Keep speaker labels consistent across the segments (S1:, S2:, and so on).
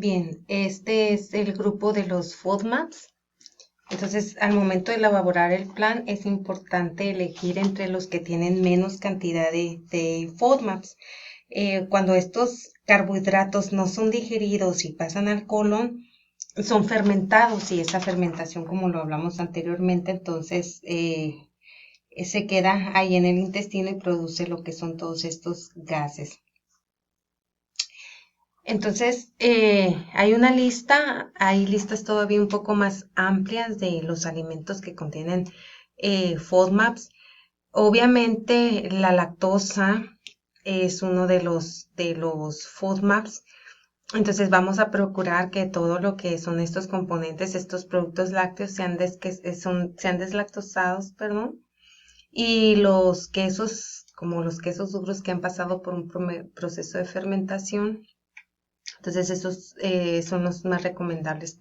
S1: Bien, este es el grupo de los FODMAPs. Entonces, al momento de elaborar el plan, es importante elegir entre los que tienen menos cantidad de FODMAPs. Cuando estos carbohidratos no son digeridos y pasan al colon, son fermentados y esa fermentación, como lo hablamos anteriormente, entonces se queda ahí en el intestino y produce lo que son todos estos gases. Entonces, hay listas todavía un poco más amplias de los alimentos que contienen FODMAPs. Obviamente, la lactosa es uno de los FODMAPs. Entonces, vamos a procurar que todo lo que son estos componentes, estos productos lácteos, sean deslactosados, perdón. Y los quesos, como los quesos duros que han pasado por un proceso de fermentación, entonces, esos son los más recomendables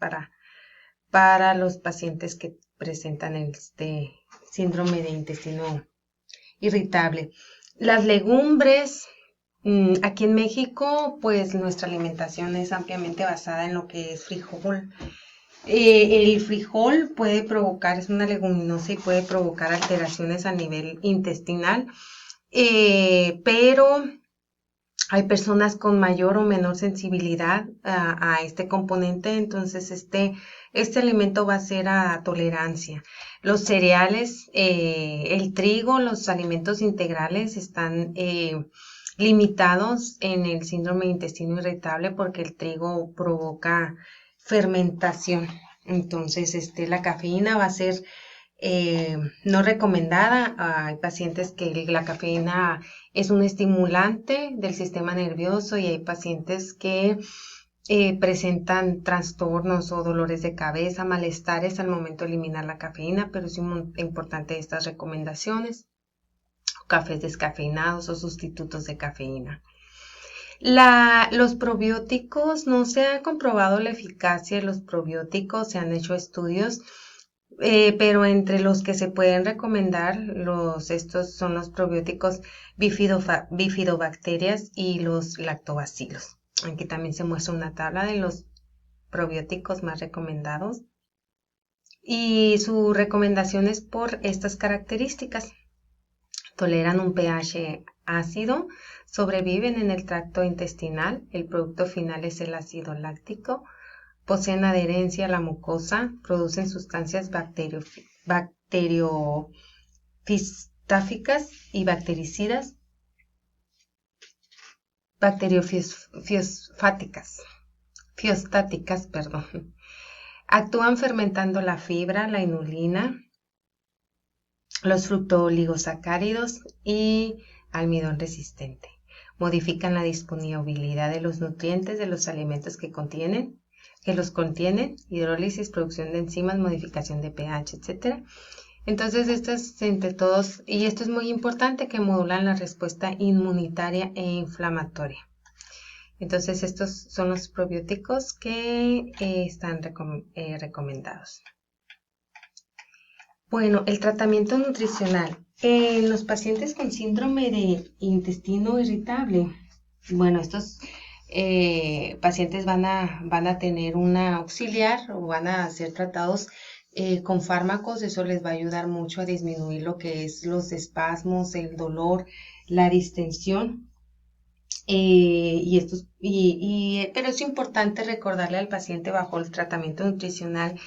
S1: para los pacientes que presentan este síndrome de intestino irritable. Las legumbres, aquí en México, pues nuestra alimentación es ampliamente basada en lo que es frijol. El frijol puede provocar, es una leguminosa y puede provocar alteraciones a nivel intestinal, pero hay personas con mayor o menor sensibilidad a este componente, entonces este alimento va a ser a tolerancia. Los cereales, el trigo, los alimentos integrales están limitados en el síndrome de intestino irritable porque el trigo provoca fermentación. Entonces, la cafeína va a ser no recomendada. Hay pacientes que la cafeína es un estimulante del sistema nervioso y hay pacientes que presentan trastornos o dolores de cabeza, malestares al momento de eliminar la cafeína, pero es muy importante estas recomendaciones. Cafés descafeinados o sustitutos de cafeína. Los probióticos, no se ha comprobado la eficacia de los probióticos, se han hecho estudios, pero entre los que se pueden recomendar, estos son los probióticos bifidobacterias y los lactobacilos. Aquí también se muestra una tabla de los probióticos más recomendados y su recomendación es por estas características. Toleran un pH ácido, sobreviven en el tracto intestinal, el producto final es el ácido láctico, poseen adherencia a la mucosa, producen sustancias bacteriofistáficas y bactericidas, fiostáticas, perdón. Actúan fermentando la fibra, la inulina, los fructooligosacáridos y almidón resistente. Modifican la disponibilidad de los nutrientes de los alimentos que los contienen, hidrólisis, producción de enzimas, modificación de pH, etc. Entonces, estas entre todos, y esto es muy importante, que modulan la respuesta inmunitaria e inflamatoria. Entonces, estos son los probióticos que están recomendados. Bueno, el tratamiento nutricional. En los pacientes con síndrome de intestino irritable, bueno, estos pacientes van a tener una auxiliar o van a ser tratados con fármacos. Eso les va a ayudar mucho a disminuir lo que es los espasmos, el dolor, la distensión. Pero es importante recordarle al paciente bajo el tratamiento nutricional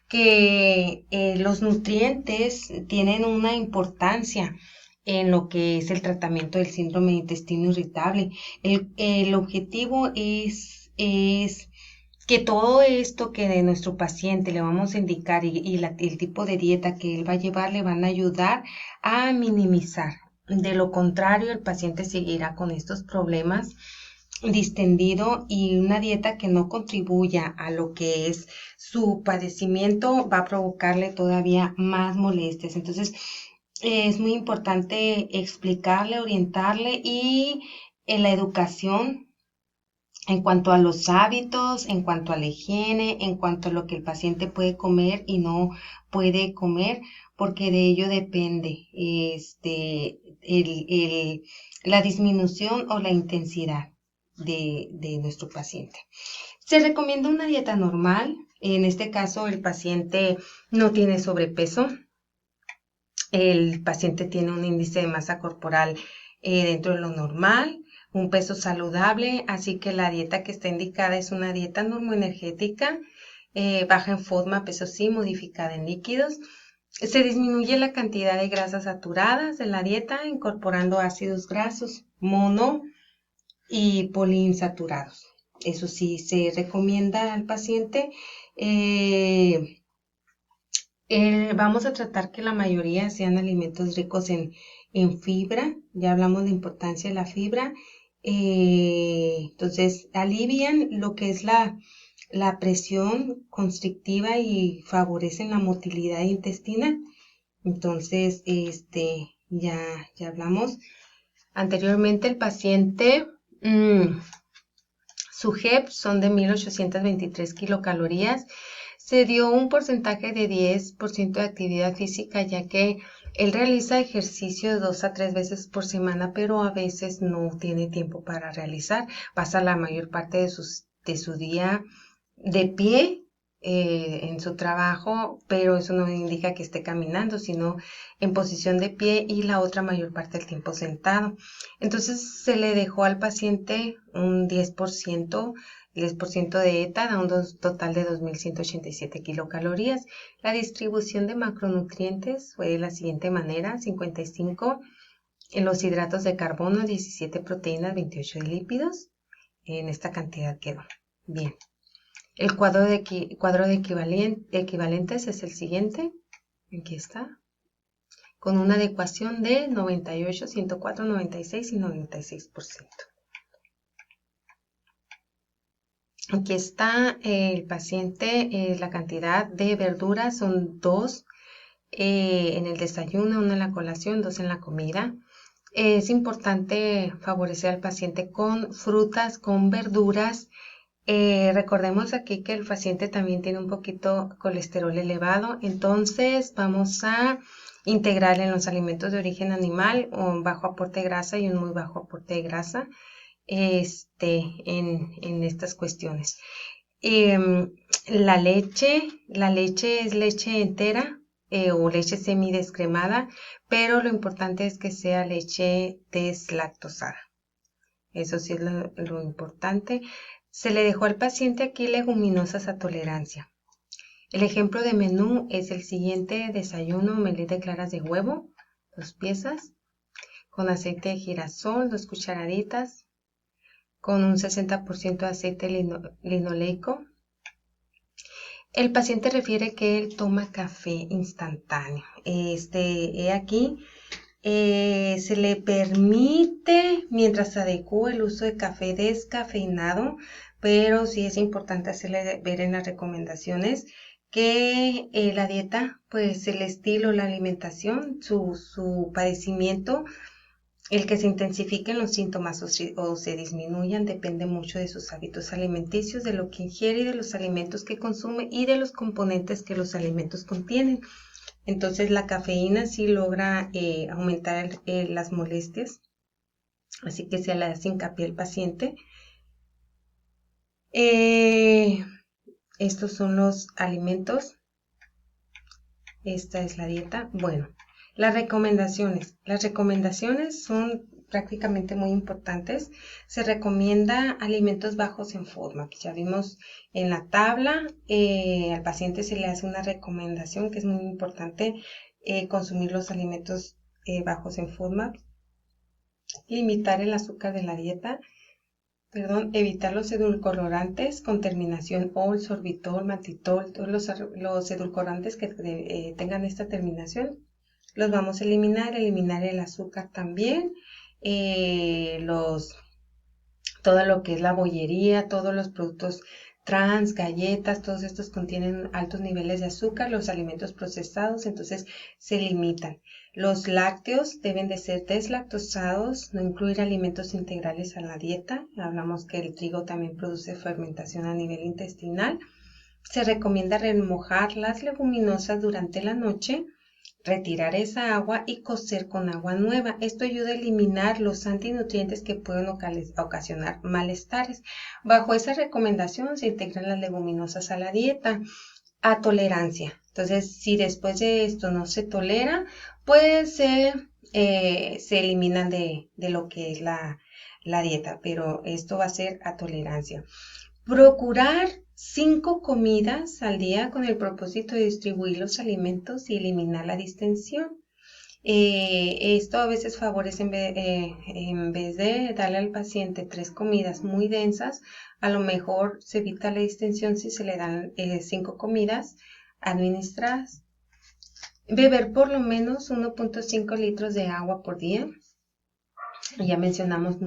S1: que los nutrientes tienen una importancia en lo que es el tratamiento del síndrome de intestino irritable. El objetivo es que todo esto que de nuestro paciente le vamos a indicar y el tipo de dieta que él va a llevar le van a ayudar a minimizar. De lo contrario, el paciente seguirá con estos problemas distendido y una dieta que no contribuya a lo que es su padecimiento va a provocarle todavía más molestias. Entonces, es muy importante explicarle, orientarle y en la educación en cuanto a los hábitos, en cuanto a la higiene, en cuanto a lo que el paciente puede comer y no puede comer, porque de ello depende la disminución o la intensidad de nuestro paciente. Se recomienda una dieta normal. En este caso, el paciente no tiene sobrepeso. El paciente tiene un índice de masa corporal dentro de lo normal, un peso saludable, así que la dieta que está indicada es una dieta normoenergética, baja en FODMAP, peso sí, modificada en líquidos. Se disminuye la cantidad de grasas saturadas en la dieta, incorporando ácidos grasos mono y poliinsaturados. Eso sí, se recomienda al paciente. Vamos a tratar que la mayoría sean alimentos ricos en fibra. Ya hablamos de la importancia de la fibra. Entonces, alivian lo que es la presión constrictiva y favorecen la motilidad intestinal. Entonces, ya hablamos anteriormente. El paciente, su GEP son de 1823 kilocalorías. Se dio un porcentaje de 10% de actividad física, ya que él realiza ejercicio 2 a 3 veces por semana, pero a veces no tiene tiempo para realizar. Pasa la mayor parte de su día de pie en su trabajo, pero eso no indica que esté caminando, sino en posición de pie y la otra mayor parte del tiempo sentado. Entonces se le dejó al paciente un 10% de ETA, da un total de 2.187 kilocalorías. La distribución de macronutrientes fue de la siguiente manera: 55 en los hidratos de carbono, 17 proteínas, 28 de lípidos. En esta cantidad quedó. Bien. El cuadro de equivalentes es el siguiente. Aquí está. Con una adecuación de 98, 104, 96 y 96%. Aquí está el paciente, la cantidad de verduras son 2 en el desayuno, 1 en la colación, 2 en la comida. Es importante favorecer al paciente con frutas, con verduras. Recordemos aquí que el paciente también tiene un poquito colesterol elevado, entonces vamos a integrar en los alimentos de origen animal un bajo aporte de grasa y un muy bajo aporte de grasa en estas cuestiones. La leche es leche entera o leche semidescremada, pero lo importante es que sea leche deslactosada. Eso sí es lo importante. Se le dejó al paciente aquí leguminosas a tolerancia. El ejemplo de menú es el siguiente: desayuno, omelette de claras de huevo, 2 piezas, con aceite de girasol, 2 cucharaditas, con un 60% de aceite linoleico. El paciente refiere que él toma café instantáneo. Aquí se le permite, mientras adecua, el uso de café descafeinado, pero sí es importante hacerle ver en las recomendaciones que la dieta, pues el estilo, la alimentación, su padecimiento, el que se intensifiquen los síntomas o se disminuyan, depende mucho de sus hábitos alimenticios, de lo que ingiere y de los alimentos que consume y de los componentes que los alimentos contienen. Entonces la cafeína sí logra aumentar las molestias, así que se le hace hincapié al paciente. Estos son los alimentos. Esta es la dieta. Bueno, las recomendaciones. Las recomendaciones son prácticamente muy importantes. Se recomienda alimentos bajos en FODMAP. Ya vimos en la tabla, al paciente se le hace una recomendación que es muy importante: consumir los alimentos bajos en FODMAP, limitar el azúcar de la dieta, evitar los edulcorantes con terminación ol, sorbitol, mantitol, todos los edulcorantes que tengan esta terminación los vamos a eliminar el azúcar también, todo lo que es la bollería, todos los productos trans, galletas, todos estos contienen altos niveles de azúcar, los alimentos procesados, entonces se limitan. Los lácteos deben de ser deslactosados, no incluir alimentos integrales a la dieta. Hablamos que el trigo también produce fermentación a nivel intestinal. Se recomienda remojar las leguminosas durante la noche retirar esa agua y cocer con agua nueva. Esto ayuda a eliminar los antinutrientes que pueden ocasionar malestares. Bajo esa recomendación se integran las leguminosas a la dieta a tolerancia. Entonces, si después de esto no se tolera, pues se eliminan de lo que es la dieta, pero esto va a ser a tolerancia. Procurar 5 comidas al día con el propósito de distribuir los alimentos y eliminar la distensión. Esto a veces favorece en vez de darle al paciente 3 comidas muy densas, a lo mejor se evita la distensión si se le dan 5 comidas administradas. Beber por lo menos 1.5 litros de agua por día. Ya mencionamos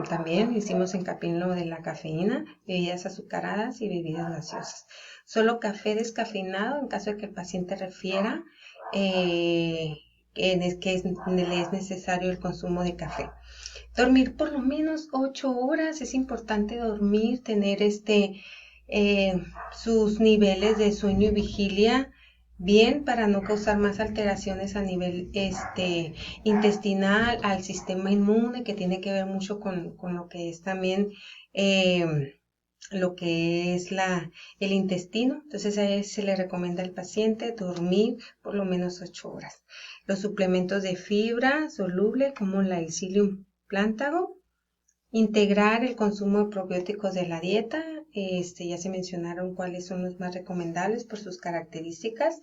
S1: también, hicimos hincapié en lo de la cafeína, bebidas azucaradas y bebidas gaseosas. Solo café descafeinado en caso de que el paciente refiera que le es necesario el consumo de café. Dormir por lo menos 8 horas, es importante dormir, tener sus niveles de sueño y vigilia bien para no causar más alteraciones a nivel intestinal, al sistema inmune, que tiene que ver mucho con lo que es también lo que es el intestino. Entonces a él se le recomienda al paciente dormir por lo menos 8 horas. Los suplementos de fibra soluble como la Psyllium plántago, integrar el consumo de probióticos de la dieta. Ya se mencionaron cuáles son los más recomendables por sus características.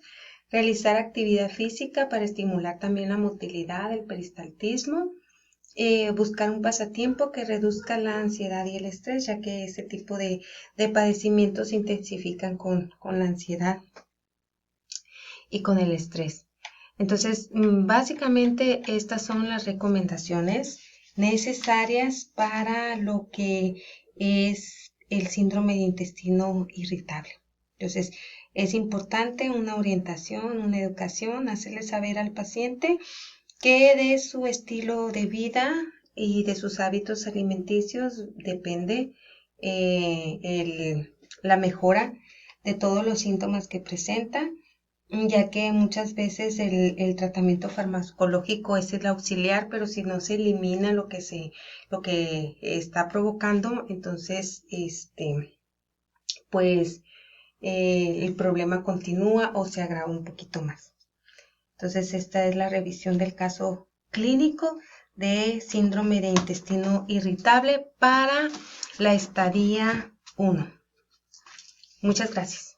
S1: Realizar actividad física para estimular también la motilidad, el peristaltismo. Buscar un pasatiempo que reduzca la ansiedad y el estrés, ya que este tipo de padecimientos se intensifican con la ansiedad y con el estrés. Entonces, básicamente estas son las recomendaciones necesarias para lo que es el síndrome de intestino irritable. Entonces, es importante una orientación, una educación, hacerle saber al paciente que de su estilo de vida y de sus hábitos alimenticios depende la mejora de todos los síntomas que presenta, ya que muchas veces el tratamiento farmacológico es el auxiliar, pero si no se elimina lo que está provocando, entonces pues el problema continúa o se agrava un poquito más. Entonces esta es la revisión del caso clínico de síndrome de intestino irritable para la estadía 1. Muchas gracias.